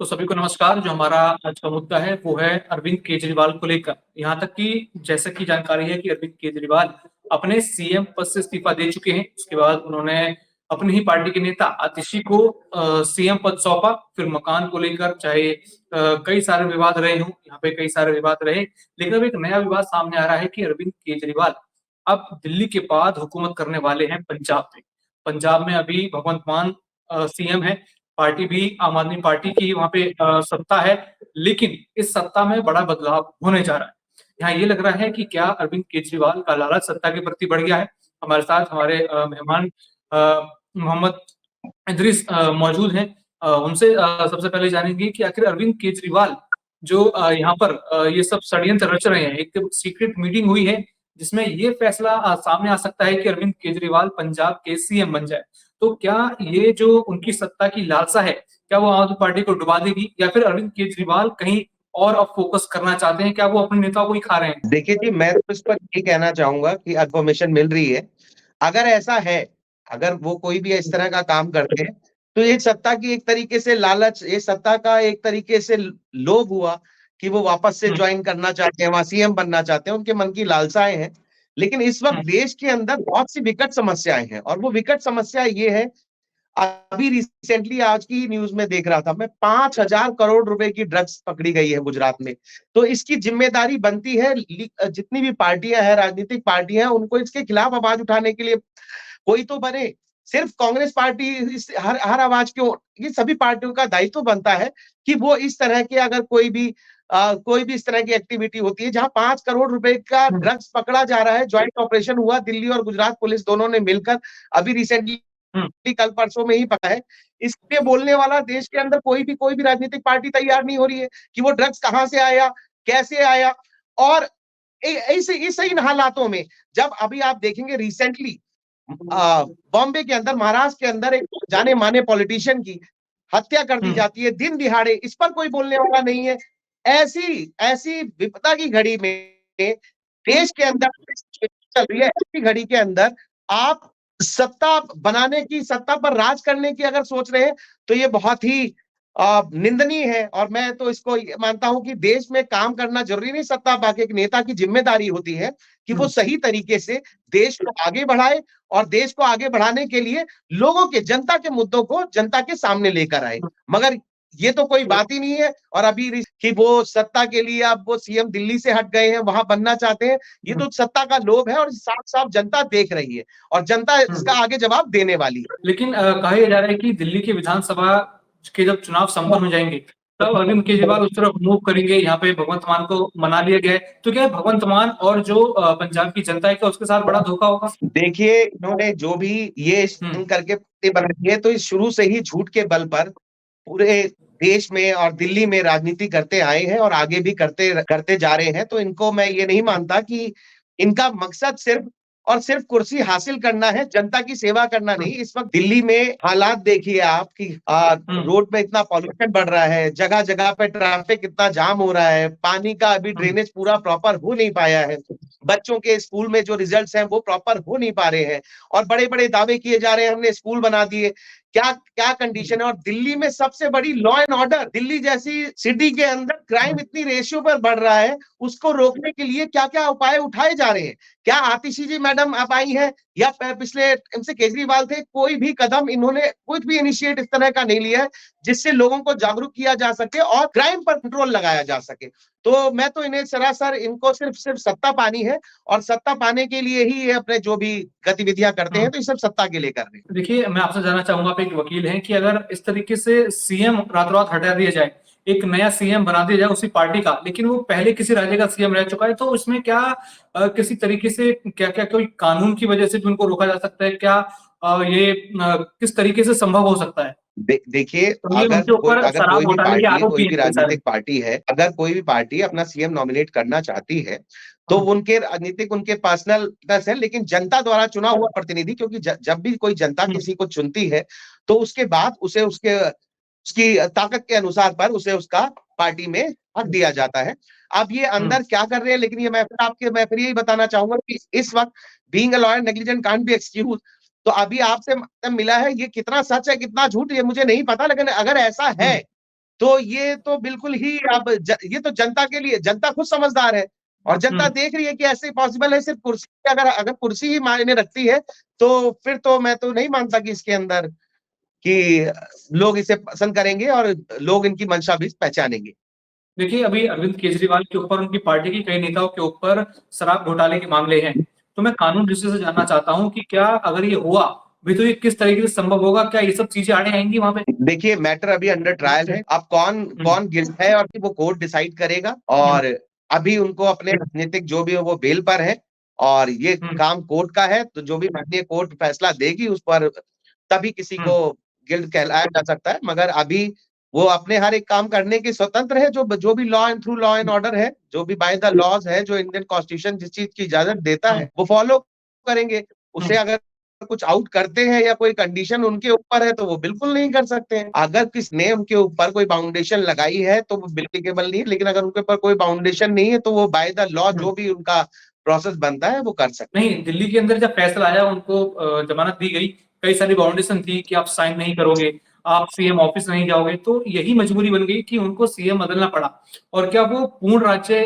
तो सभी को नमस्कार। जो हमारा आज का मुद्दा है वो है अरविंद केजरीवाल को लेकर। यहाँ तक कि जैसा कि जानकारी है कि अरविंद केजरीवाल अपने सीएम पद से इस्तीफा दे चुके हैं। उसके बाद उन्होंने अपनी ही पार्टी के नेता आतिशी को सीएम पद सौंपा। फिर मकान को लेकर चाहे कई सारे विवाद रहे हों, यहाँ पे कई सारे विवाद रहे, लेकिन अब एक नया विवाद सामने आ रहा है कि अरविंद केजरीवाल अब दिल्ली के बाद हुकूमत करने वाले हैं पंजाब में। पंजाब में अभी भगवंत मान सीएम है। पार्टी भी आम आदमी पार्टी की वहां पे सत्ता है, लेकिन इस सत्ता में बड़ा बदलाव होने जा रहा है। यहाँ ये लग रहा है कि क्या अरविंद केजरीवाल का लालच सत्ता के प्रति बढ़ गया है। हमारे साथ हमारे मेहमान मोहम्मद इदरीस मौजूद हैं। उनसे सबसे पहले जानेंगे कि आखिर अरविंद केजरीवाल जो यहाँ पर ये सब षड्यंत्र रच रहे हैं। एक सीक्रेट मीटिंग हुई है जिसमें ये फैसला सामने आ सकता है कि अरविंद केजरीवाल पंजाब के सीएम बन जाए। तो क्या ये जो उनकी सत्ता की लालसा है, क्या वो आम आदमी पार्टी को डुबा देगी, या फिर अरविंद केजरीवाल कहीं और अब फोकस करना चाहते हैं? क्या वो अपने नेताओं को ही खा रहे हैं? देखिए जी, मैं तो इस पर ये कहना चाहूंगा कि इन्फॉर्मेशन मिल रही है। अगर ऐसा है, अगर वो कोई भी इस तरह का काम करते हैं, तो ये सत्ता की एक तरीके से लालच, ये सत्ता का एक तरीके से लोभ हुआ कि वो वापस से हम्म, ज्वाइन करना चाहते हैं, वहां सीएम बनना चाहते हैं, उनके मन की लालसाएं हैं। लेकिन इस वक्त हम्म, देश के अंदर बहुत सी विकट समस्याएं हैं, और वो विकट समस्या ये है। अभी रिसेंटली आज की न्यूज में देख रहा था मैं, 5,000 करोड़ रुपए की ड्रग्स पकड़ी गई है गुजरात में। तो इसकी जिम्मेदारी बनती है जितनी भी पार्टियां हैं, राजनीतिक पार्टियां हैं, उनको इसके खिलाफ आवाज उठाने के लिए कोई तो बने। सिर्फ कांग्रेस पार्टी हर आवाज क्यों, ये सभी पार्टियों का दायित्व बनता है कि वो इस तरह के, अगर कोई भी इस तरह की एक्टिविटी होती है जहां 5 करोड़ रुपए का हम्म, ड्रग्स पकड़ा जा रहा है। ज्वाइंट ऑपरेशन हुआ, दिल्ली और गुजरात पुलिस दोनों ने मिलकर अभी रिसेंटली हम्म, कल परसों में ही पता है। इसलिए बोलने वाला देश के अंदर कोई भी राजनीतिक पार्टी तैयार नहीं हो रही है कि वो ड्रग्स कहां से आया, कैसे आया। और इस इन हालातों में, जब अभी आप देखेंगे रिसेंटली बॉम्बे के अंदर, महाराष्ट्र के अंदर एक जाने माने पॉलिटिशियन की हत्या कर दी हम्म, जाती है दिन दिहाड़े, इस पर कोई बोलने वाला नहीं है। ऐसी ऐसी विपदा की घड़ी में, देश के अंदर चल रही है, ऐसी घड़ी के अंदर आप सत्ता बनाने की, सत्ता पर राज करने की अगर सोच रहे हैं, तो ये बहुत ही निंदनीय है। और मैं तो इसको मानता हूं कि देश में काम करना जरूरी नहीं, सत्ता पाके एक नेता की जिम्मेदारी होती है कि वो हम्म, सही तरीके से देश को आगे बढ़ाए, और देश को आगे बढ़ाने के लिए लोगों के, जनता के मुद्दों को जनता के सामने लेकर आए। मगर ये तो कोई बात ही नहीं है। और अभी कि वो सत्ता के लिए अब वो सीएम दिल्ली से हट गए हैं, वहां बनना चाहते हैं, ये हम्म, तो सत्ता का लोभ है, और साफ साफ जनता देख रही है, और जनता इसका हम्म। आगे जवाब देने वाली है। लेकिन कहा यह जा रहा है कि दिल्ली की विधानसभा के जब चुनाव संपन्न हो जाएंगे, तब अरविंद केजरीवाल उस तरफ मूव करेंगे। यहाँ पे भगवंत मान को मना लिया गया है, तो क्या भगवंत मान और जो पंजाब की जनता है, क्या उसके साथ बड़ा धोखा होगा? देखिए, इन्होंने जो भी ये हम्म, करके बनाई है, तो इस शुरू से ही झूठ के बल पर पूरे देश में और दिल्ली में राजनीति करते आए हैं, और आगे भी करते करते जा रहे हैं। तो इनको मैं ये नहीं मानता कि इनका मकसद सिर्फ और सिर्फ कुर्सी हासिल करना है, जनता की सेवा करना नहीं। हम्म, इस वक्त दिल्ली में हालात देखिए आप कि हम्म, रोड पे इतना पॉल्यूशन बढ़ रहा है, जगह जगह पे ट्रैफिक इतना जाम हो रहा है, पानी का अभी हम्म, ड्रेनेज पूरा प्रॉपर हो नहीं पाया है, बच्चों के स्कूल में जो रिजल्ट्स हैं वो प्रॉपर हो नहीं पा रहे हैं, और बड़े बड़े दावे किए जा रहे हैं हमने स्कूल बना दिए। क्या क्या कंडीशन है। और दिल्ली में सबसे बड़ी लॉ एंड ऑर्डर, दिल्ली जैसी सिटी के अंदर क्राइम इतनी रेशियो पर बढ़ रहा है, उसको रोकने के लिए क्या क्या उपाय उठाए जा रहे हैं। क्या आतिशी जी मैडम आप आई हैं, या पिछले इनसे केजरीवाल थे, कोई भी कदम इन्होंने कुछ भी इनिशिएट इस तरह का नहीं लिया है जिससे लोगों को जागरूक किया जा सके और क्राइम पर कंट्रोल लगाया जा सके। तो मैं तो इन्हें सरासर, इनको सिर्फ सिर्फ सत्ता पानी है, और सत्ता पाने के लिए ही ये अपने जो भी गतिविधियां करते हैं, हम्म। तो ये सब सत्ता के लिए कर रहे हैं। देखिए, मैं आपसे जानना चाहूंगा, आप एक वकील हैं, कि अगर इस तरीके से सीएम रातों रात हटा दिया जाए, एक नया सीएम बना दिया जाए उसी पार्टी का, लेकिन वो पहले किसी राज्य का सीएम रह चुका है, तो उसमें क्या किसी तरीके से, क्या क्या कोई कानून की वजह से भी उनको रोका जा सकता है? क्या ये किस तरीके से संभव हो सकता है? देखिए, तो ये उनके ऊपर अगर शराब कोई भी घोटाले के पार्टी, आरोप भी कोई हैं भी कई सारे। राजनीतिक पार्टी है, अगर कोई भी पार्टी अपना सीएम नॉमिनेट करना चाहती है, तो हम्म, उनके राजनीतिक, उनके पर्सनल दस है, लेकिन जनता द्वारा चुना हुआ प्रतिनिधि, क्योंकि जब भी कोई जनता हम्म, किसी को चुनती है, तो उसके बाद उसे उसके उसकी ताकत के अनुसार पर उसे उसका पार्टी में हक दिया जाता है। अब ये हम्म, अंदर क्या कर रहे हैं, लेकिन ये मैं फिर यही बताना चाहूंगा कि इस वक्त being a lawyer negligent can't be excuse. तो अभी आपसे मिला है, ये कितना सच है कितना झूठ ये मुझे नहीं पता, लेकिन अगर ऐसा है, हम्म, तो ये तो बिल्कुल ही अब ये तो जनता के लिए, जनता खुद समझदार है और जनता देख रही है कि ऐसे पॉसिबल है। सिर्फ कुर्सी, अगर अगर कुर्सी ही मायने रखती है तो फिर तो मैं तो नहीं मानता कि इसके अंदर कि लोग इसे पसंद करेंगे और लोग इनकी मंशा भी पहचानेंगे। देखिए, अभी अरविंद केजरीवाल के ऊपर, उनकी पार्टी के कई नेताओं के ऊपर शराब घोटाले के मामले हैं। तो मैं कानून दृष्टि से जानना चाहता हूँ कि क्या अगर ये हुआ भी तो ये किस तरीके से संभव होगा? क्या ये सब चीज़ें आड़े आएँगी वहाँ पे? देखिए, मैटर अभी अंडर ट्रायल है। अब कौन कौन गिल्ट है और वो कोर्ट डिसाइड करेगा और अभी उनको अपने राजनीतिक जो भी है वो बेल पर है और ये काम कोर्ट का है, तो जो भी माननीय कोर्ट फैसला देगी उस पर तभी किसी को गिल्ट कहलाया जा सकता है। मगर अभी वो अपने हर एक काम करने के स्वतंत्र है, जो जो भी law and through law and order है, जो भी बाय द लॉज है, जो इंडियन कॉन्स्टिट्यूशन जिस चीज़ की इजाज़त देता है, वो फॉलो करेंगे। उससे अगर कुछ आउट करते हैं या कोई कंडीशन उनके ऊपर है तो वो बिल्कुल नहीं कर सकते हैं। अगर किसने उनके ऊपर कोई बाउंडेशन लगाई है तो वो एप्लीकेबल नहीं है, लेकिन अगर उनके ऊपर कोई बाउंडेशन नहीं है तो वो बाय द लॉ जो भी उनका प्रोसेस बनता है वो कर सकते हैं। नहीं, दिल्ली के अंदर जब फैसला आया, उनको जमानत दी गई, कई सारी बाउंडेशन थी कि आप साइन नहीं करोगे, आप सीएम ऑफिस नहीं जाओगे, तो यही मजबूरी बन गई कि उनको सीएम बदलना पड़ा। और क्या वो पूर्ण राज्य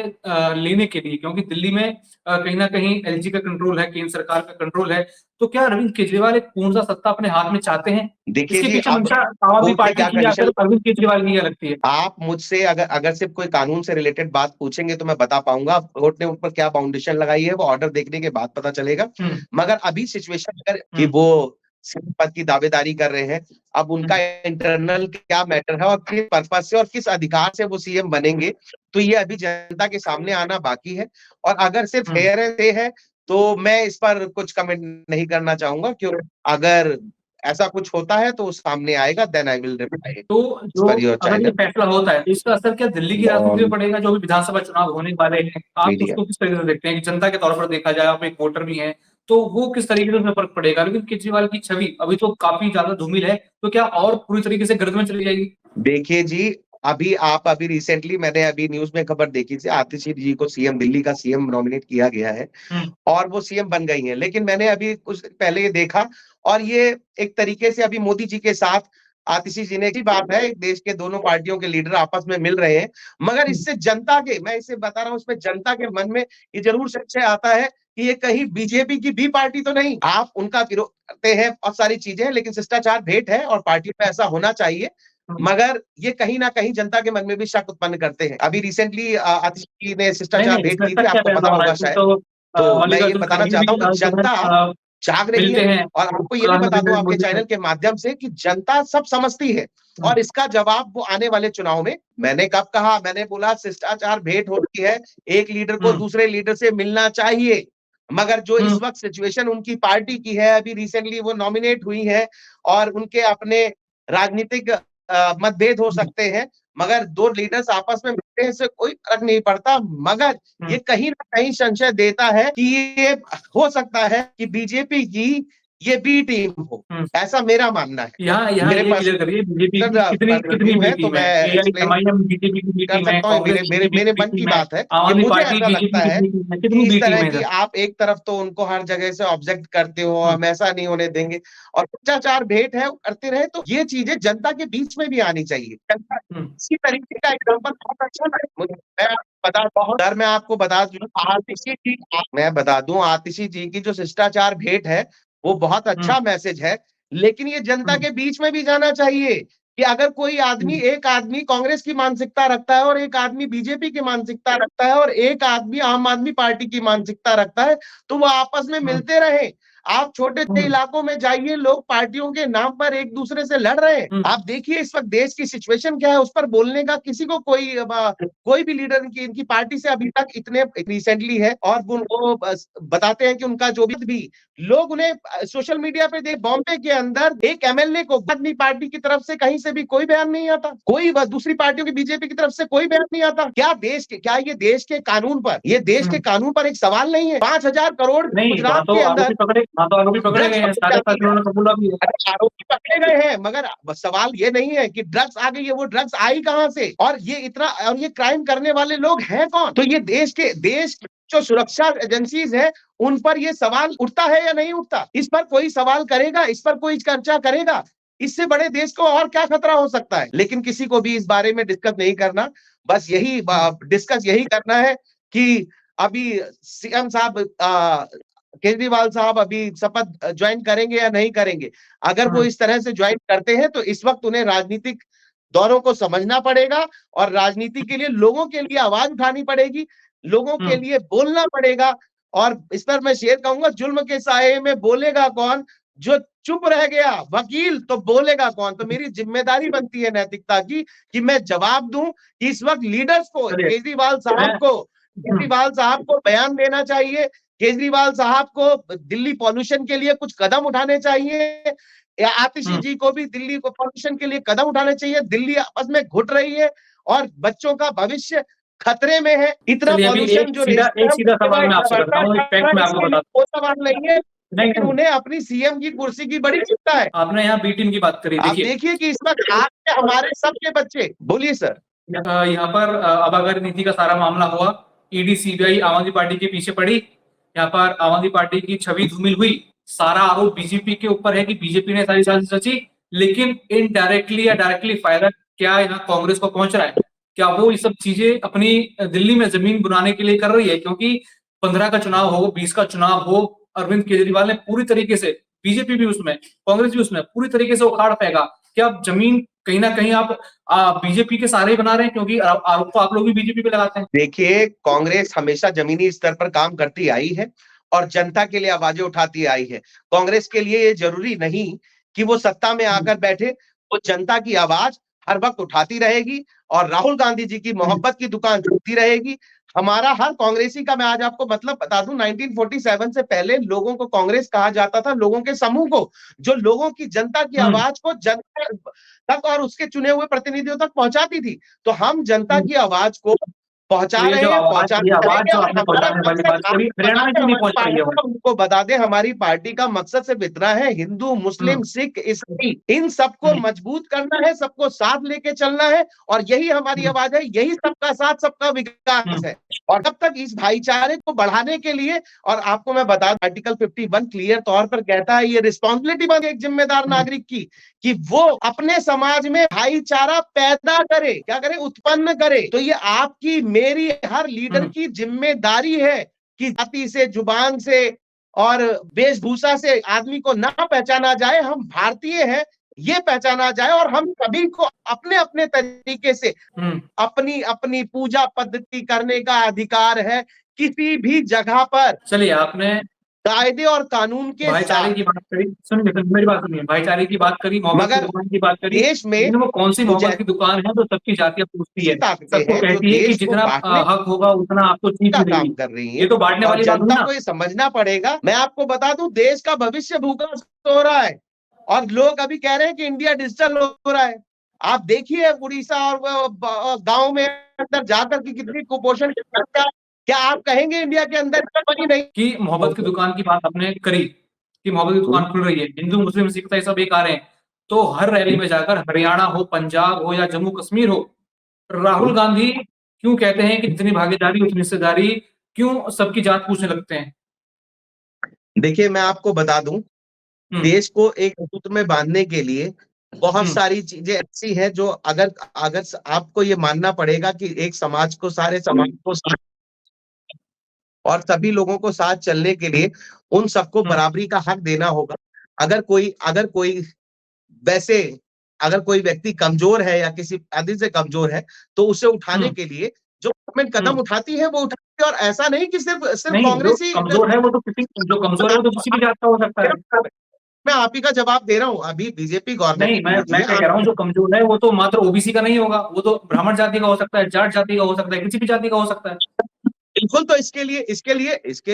लेने के लिए, क्योंकि दिल्ली में कहीं न कहीं एलजी का कंट्रोल है, केंद्र सरकार का कंट्रोल है, तो क्या अरविंद केजरीवाल एक पूर्णतः सत्ता अपने हाथ में चाहते हैं? देखिए इसके जी, पीछे अब मंशा आम आदमी कोर्ट ने पार्टी क्या की या कंडीशन, फिर अरविंद केजरीवाल की क्या लगती है? आप मुझसे अगर अगर सिर्फ कोई कानून से रिलेटेड बात पूछेंगे तो मैं बता पाऊंगा कोर्ट ने उन पर क्या बाउंडेशन लगाई है, वो ऑर्डर देखने के बाद पता चलेगा। हुँ, मगर अभी सिचुएशन अगर कि हुँ, वो सीएम पद की दावेदारी कर रहे हैं, अब उनका हुँ, इंटरनल क्या मैटर है और किस पर्पज से और किस अधिकार से वो सीएम बनेंगे, तो ये अभी जनता के सामने आना बाकी है। और अगर सिर्फ हुँ। हेयर एंड से है तो मैं इस पर कुछ कमेंट नहीं करना चाहूंगा, क्यों अगर ऐसा कुछ होता है तो वो सामने आएगा, देन आई विल रिप्लाई तो एज़ जो पर योर अगर ये चैनल फैसला होता है, तो इसका असर क्या दिल्ली की राजनीति और पे पड़ेगा? जो भी विधानसभा चुनाव होने वाले हैं, आप मीडिया। उसको किस तरीके से देखते हैं कि जनता के तौर पर देखा जाए, आप एक वोटर भी हैं, तो वो किस तरीके से उसमें फ़र्क पड़ेगा? अरविंद केजरीवाल की छवि अभी तो काफ़ी ज़्यादा धूमिल है, तो क्या और पूरी तरीके से गर्द में चली जाएगी? देखिए जी, अभी रिसेंटली मैंने अभी न्यूज़ में खबर देखी थी, आतिशी जी को सीएम, दिल्ली का सीएम नॉमिनेट किया गया है हुँ, और वो सीएम बन गई हैं। लेकिन मैंने अभी कुछ दिन पहले ये देखा और ये एक तरीके से अभी मोदी जी के साथ आतिशी जी ने, अच्छी बात है, देश के दोनों पार्टियों के लीडर आपस में मिल रहे हैं। मगर हुँ, इससे जनता के, मैं इसे बता रहा हूँ, इसमें जनता के मन में ये ज़रूर संशय आता है कि ये कहीं बीजेपी की बी पार्टी तो नहीं। आप उनका विरोध करते हैं, बहुत सारी चीज़ें हैं, लेकिन शिष्टाचार भेंट है और पार्टी में ऐसा होना चाहिए। हुँ। मगर ये कहीं न कहीं जनता के मन में भी शक उत्पन्न करते हैं। अभी रिसेंटली आतिशी जी ने नहीं, शिष्टाचार नहीं, भेंट इसमें की थी, शक क्या आपको पैदा पता हो रहा होगा है? फिर शायद। तो तो मैं ये मल्लिकार्जुन बताना खड़गे भी चाहता हूँ कि जो है जनता जाग रही मिलते है हैं, और आपको ये भी बता प्रधानमंत्री दूँ नरेंद्र आपके मोदी से। चैनल के माध्यम से कि जनता सब समझती है हुँ, और इसका जवाब वो आने वाले चुनाव में, मैंने कब कहा, मैंने बोला शिष्टाचार भेंट होती है, एक लीडर को हुँ, दूसरे लीडर से मिलना चाहिए। मगर जो हुँ, इस वक़्त सिचुएशन उनकी पार्टी की है, अभी रिसेंटली वो नॉमिनेट हुई है और उनके अपने राजनीतिक मतभेद हो हुँ, सकते हैं, मगर 2 लीडर्स आपस में मिलते हैं इससे कोई फ़र्क नहीं पड़ता। मगर हुँ। ये कहीं न कहीं संशय देता है कि ये हो सकता है कि बीजेपी की ये बी टीम हो, हुँ। ऐसा मेरा मानना है। यहाँ यहाँ मेरे ये क्लियर करिए बीजेपी की पर्सनल कितनी पर्सनल कितनी व्यू बी है तो टीम है? मैं एक्सप्लेन एआईएमआईएम बीजेपी की बी कर टीम है, सकता हूँ, कांग्रेस बीजेपी मेरे की बी मन की टीम है, बात है आम कि आदमी मुझे पार्टी ऐसा बीजेपी लगता की है कितनी टीम है? कि कितनी इस बी टीम तरह है की इधर? आप एक तरफ तो उनको हर जगह से ऑब्जेक्ट करते हो, हुँ, हम ऐसा नहीं होने देंगे और भ्रष्टाचार भेंट है, वो करते रहे, तो ये चीज़ें जनता के बीच में भी आनी चाहिए। जनता हुँ, इसी तरीके का एग्ज़ाम्पल बहुत अच्छा है। मैं अगर मैं आपको बता दूँ, मैं बता दूँ, आतिशी जी की जो शिष्टाचार भेंट है, वो बहुत हुँ, अच्छा मैसेज है, लेकिन ये जनता हुँ, के बीच में भी जाना चाहिए कि अगर कोई आदमी, हुँ, एक आदमी कांग्रेस की मानसिकता रखता है और एक आदमी बीजेपी की मानसिकता रखता है और एक आदमी आम आदमी पार्टी की मानसिकता रखता है, तो वो आपस में हुँ, मिलते रहें। आप छोटे से हुँ, इलाकों में जाइए, लोग पार्टियों के नाम पर एक-दूसरे से लड़ रहे हैं। हुँ, आप देखिए इस वक़्त देश की सिचुएशन क्या है, उस पर बोलने का किसी को कोई भी लीडर इनकी पार्टी से अभी तक इतने रिसेंटली है और वो बस बताते हैं कि उनका जो भी लोग उन्हें सोशल मीडिया पे देख, बॉम्बे के अंदर एक एमएलए को आदमी पार्टी की तरफ से कहीं से भी कोई बयान नहीं आता, कोई दूसरी पार्टियों की बीजेपी की तरफ से कोई बयान नहीं आता। क्या ये देश के कानून पर, ये देश के हुँ। कानून पर एक सवाल नहीं है? 5,000 करोड़ नहीं, गुजरात के अंदर वहाँ तो आरोपी पकड़े गए ड्रग्स हैं, पकड़ी सारे जाती साथ है। उन्होंने कबूला भी है। अरे आरोपी पकड़े गए हैं, मगर सवाल ये नहीं है कि ड्रग्स आ गई है, वो ड्रग्स आई कहाँ से और ये क्राइम करने वाले लोग हैं कौन? तो ये देश जो सुरक्षा एजेंसीज है, उन पर ये सवाल उठता है या नहीं उठता? इस पर कोई सवाल करेगा? इस पर कोई चर्चा करेगा? इससे बड़े देश को और क्या खतरा हो सकता है? लेकिन किसी को भी इस बारे में डिस्कस नहीं करना। बस यही डिस्कस यही करना है कि अभी सीएम साहब केजरीवाल साहब अभी शपथ ज्वाइन करेंगे या नहीं करेंगे। अगर वो इस तरह से ज्वाइन करते हैं तो इस वक्त उन्हें राजनीतिक दौरों को समझना पड़ेगा और राजनीति के लिए लोगों के लिए आवाज उठानी पड़ेगी, लोगों के लिए बोलना पड़ेगा। और इस पर मैं शेर कहूंगा, जुल्म के साये में बोलेगा कौन, जो चुप रह गया वकील तो बोलेगा कौन। तो मेरी जिम्मेदारी बनती है नैतिकता की कि मैं जवाब दूं कि इस वक्त लीडर्स को, केजरीवाल साहब को बयान देना चाहिए, केजरीवाल साहब को दिल्ली पॉल्यूशन के लिए कुछ कदम उठाने चाहिए, या आतिशी जी को भी दिल्ली को पॉल्यूशन के लिए कदम उठाने चाहिए। दिल्ली आपस में घुट रही है और बच्चों का भविष्य खतरे में है। इतना पॉल्यूशन जो एक सीधा सवाल मैं आपसे करता हूँ, फैक्ट मैं आपको बताता हूँ। वो सवाल नहीं है, लेकिन उन्हें अपनी सीएम की कुर्सी की बड़ी चिंता है। आपने यहाँ बी टीम की बात करी, आप देखिए कि इस वक्त आज हमारे सबके बच्चे, बोलिए सर। यहाँ पर आबकारी नीति का सारा मामला हुआ, ईडी सीबीआई आम आदमी पार्टी के पीछे पड़ी, यहाँ पर आम आदमी पार्टी की छवि धूमिल हुई। सारा आरोप बीजेपी के ऊपर है कि बीजेपी ने सारी साजिश रची, लेकिन इनडायरेक्टली या डायरेक्टली फायदा क्या यहाँ कांग्रेस को पहुंच रहा है? क्या वो ये सब चीजें अपनी दिल्ली में जमीन बनाने के लिए कर रही है? क्योंकि 15 का चुनाव हो, 20 का चुनाव हो, अरविंद केजरीवाल ने पूरी तरीके से, बीजेपी भी उसमें, कांग्रेस भी उसमें, पूरी तरीके से उखाड़ फेंका। क्या जमीन कहीं ना कहीं आप बीजेपी के सहारे बना रहे हैं? क्योंकि आरोप तो आप लोग भी बीजेपी पे लगाते हैं। देखिए, कांग्रेस हमेशा जमीनी स्तर पर काम करती आई है और जनता के लिए आवाजें उठाती आई है। कांग्रेस के लिए ये जरूरी नहीं कि वो सत्ता में आकर बैठे, वो जनता की आवाज हर वक्त उठाती रहेगी और राहुल गांधी जी की मोहब्बत की दुकान चलती रहेगी। हमारा हर कांग्रेसी का, मैं आज आपको मतलब बता दूं, 1947 से पहले लोगों को कांग्रेस कहा जाता था, लोगों के समूह को, जो लोगों की, जनता की आवाज को जनता तक और उसके चुने हुए प्रतिनिधियों तक पहुंचाती थी। तो हम जनता की आवाज को पहुंचा तो ये रहे जो हैं, आवाज जो आपने पहुंचाने वाली बात करी, हरियाणा में क्यों नहीं पहुंच रही है? उनको बता दें, हमारी पार्टी का मकसद सिर्फ इतना है, हिंदू मुस्लिम सिख ईसाई इन सबको मजबूत करना है, सबको साथ लेके चलना है और यही हमारी आवाज है, यही सबका साथ सबका विकास है। और तब तक इस भाईचारे को बढ़ाने के लिए, और आपको मैं बता दूं, आर्टिकल 51 क्लियर तौर पर कहता है, ये रिस्पॉन्सिबिलिटी बन एक जिम्मेदार नागरिक की कि वो अपने समाज में भाईचारा पैदा करे, क्या करे, उत्पन्न करे। तो ये आपकी, मेरी, हर लीडर की जिम्मेदारी है कि जाति से, जुबान से और वेशभूषा से आदमी को ना पहचाना जाए, हम भारतीय हैं ये पहचाना जाए और हम सभी को अपने अपने तरीके से अपनी अपनी पूजा पद्धति करने का अधिकार है, किसी भी जगह पर। चलिए, आपने कायदे और कानून के भाईचारे की बात करी, सुनिए मेरी बात सुनिए, भाईचारे की बात करी, मोहब्बत की दुकान की बात करी। देश में वो कौन सी मोहब्बत की दुकान है जो सबकी जातियां पूछती है, सबको कहती है कि जितना हक होगा उतना आपको चीज काम कर रही है। ये तो बांटने वाली बात जनता को ये समझना पड़ेगा। मैं आपको बता दूं, देश का भविष्य भूखा हो रहा है और लोग अभी कह रहे हैं कि इंडिया डिजिटल हो रहा है। आप देखिए उड़ीसा और गांव में अंदर जाकर के कितनी कुपोषण की समस्या, क्या आप कहेंगे इंडिया के अंदर बनी नहीं? कि मोहब्बत की दुकान की बात आपने करी कि मोहब्बत की दुकान खुल रही है, हिंदू मुस्लिम सिख ईसाई सब एक आ रहे हैं, तो हर रैली में जाकर, हरियाणा हो, पंजाब हो या जम्मू कश्मीर हो, राहुल गांधी क्यों कहते हैं कि जितनी भागीदारी उतनी हिस्सेदारी, क्यों सबकी जात पूछने लगते हैं? देखिए, मैं आपको बता दूं, देश को एक सूत्र में बांधने के लिए बहुत सारी चीजें ऐसी हैं जो अगर अगर आपको ये मानना पड़ेगा कि एक समाज को, सारे समाज को और सभी लोगों को साथ चलने के लिए उन सबको बराबरी का हक देना होगा। अगर कोई वैसे अगर कोई व्यक्ति कमजोर है या किसी आदि से कमजोर है तो उसे उठाने के लिए जो गवर्नमेंट कदम उठाती है वो उठाती है। और ऐसा नहीं कि सिर्फ कांग्रेस ही कमजोर है, वो तो किसी भी जात का हो सकता है। मैं आप ही का जवाब दे रहा हूँ। अभी बीजेपी गवर्नमेंट नहीं, मैं कह रहा हूँ जो कमजोर है वो तो मात्र ओबीसी का नहीं होगा, वो तो ब्राह्मण जाति का हो सकता है, जाट जाति का हो सकता है, किसी भी जाति का हो सकता है। बिल्कुल, तो इसके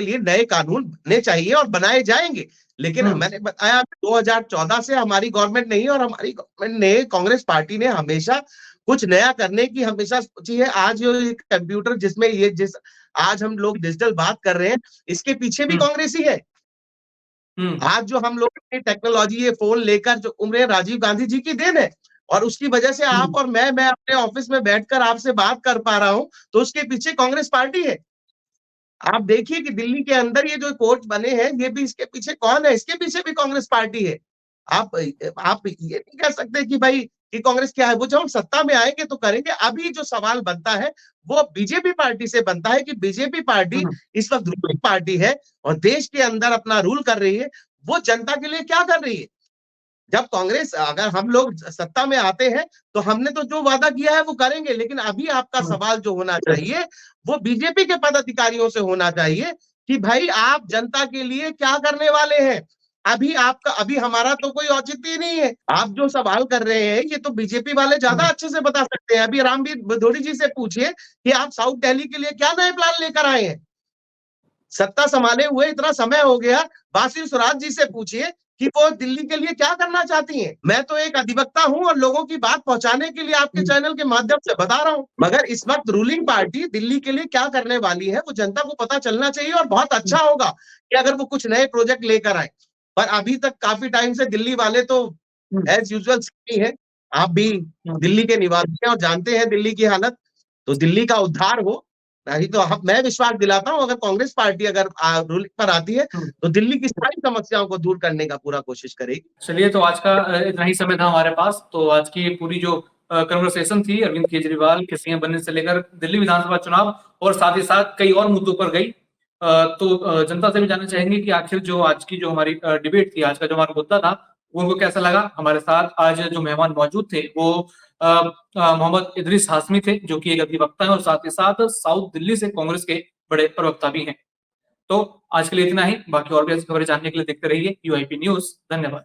लिए नए कानून बनने चाहिए और बनाए जाएंगे। लेकिन मैंने बताया 2014 से हमारी गवर्नमेंट नहीं है और हमारी गवर्नमेंट ने, कांग्रेस पार्टी ने हमेशा कुछ नया करने की हमेशा सोची है। आज जो कंप्यूटर जिसमें आज हम लोग डिजिटल बात कर रहे हैं, इसके पीछे भी कांग्रेस ही है। आज जो हम लोग टेक्नोलॉजी, ये फोन लेकर जो उम्र, राजीव गांधी जी की देन है और उसकी वजह से आप और मैं अपने ऑफिस में बैठकर आपसे बात कर पा रहा हूं, तो उसके पीछे कांग्रेस पार्टी है। आप देखिए कि दिल्ली के अंदर ये जो कोर्ट बने हैं, ये भी इसके पीछे कौन है? इसके पीछे भी कांग्रेस पार्टी है। आप ये नहीं कह सकते कि भाई कि कांग्रेस क्या है, वो जब हम सत्ता में आएंगे तो करेंगे। अभी जो सवाल बनता है वो बीजेपी पार्टी से बनता है कि बीजेपी पार्टी हम्म, इस वक्त रूलिंग पार्टी है और देश के अंदर अपना रूल कर रही है, वो जनता के लिए क्या कर रही है। जब कांग्रेस, अगर हम लोग सत्ता में आते हैं तो हमने तो जो वादा किया है वो करेंगे, लेकिन अभी आपका हम्म, सवाल जो होना चाहिए वो बीजेपी के पदाधिकारियों से होना चाहिए कि भाई आप जनता के लिए क्या करने वाले हैं। अभी हमारा तो कोई औचित्य ही नहीं है। आप जो सवाल कर रहे हैं ये तो बीजेपी वाले ज्यादा अच्छे से बता सकते हैं। अभी रामवीर भदौड़ी जी से पूछिए कि आप साउथ दिल्ली के लिए क्या नए प्लान लेकर आए हैं। सत्ता संभाले हुए इतना समय हो गया। बासिल स्वराज जी से पूछिए कि वो दिल्ली के लिए क्या करना चाहती हैं। मैं तो एक अधिवक्ता हूं और लोगों की बात पहुंचाने के लिए आपके चैनल के माध्यम से बता रहा हूं, मगर इस वक्त रूलिंग पार्टी दिल्ली के लिए क्या करने वाली है वो जनता को पता चलना चाहिए। और बहुत अच्छा होगा कि अगर वो कुछ नए प्रोजेक्ट लेकर आए, पर अभी तक काफी टाइम से दिल्ली वाले तो एज यूजुअल है। आप भी दिल्ली के निवासी हैं और जानते हैं दिल्ली की हालत। तो दिल्ली का उद्धार हो, नहीं तो मैं विश्वास दिलाता हूं अगर कांग्रेस पार्टी अगर रूलिंग पर आती है तो दिल्ली की सारी समस्याओं को दूर करने का पूरा कोशिश करेगी। चलिए, तो आज का इतना ही समय था हमारे पास। तो आज की पूरी जो कन्वर्सेशन थी अरविंद केजरीवाल के सीएम बनने से लेकर दिल्ली विधानसभा चुनाव और साथ ही साथ कई और मुद्दों पर गई। तो जनता से भी जानना चाहेंगे कि आखिर जो आज की जो हमारी डिबेट थी, आज का जो हमारा मुद्दा था, वो उनको कैसा लगा। हमारे साथ आज जो मेहमान मौजूद थे वो मोहम्मद इदरीस हाशमी थे, जो कि एक अधिवक्ता है और साथ ही साथ साउथ दिल्ली से कांग्रेस के बड़े प्रवक्ता भी हैं। तो आज के लिए इतना ही। बाकी और भी ऐसी खबरें जानने के लिए देखते रहिए यूआईपी न्यूज। धन्यवाद।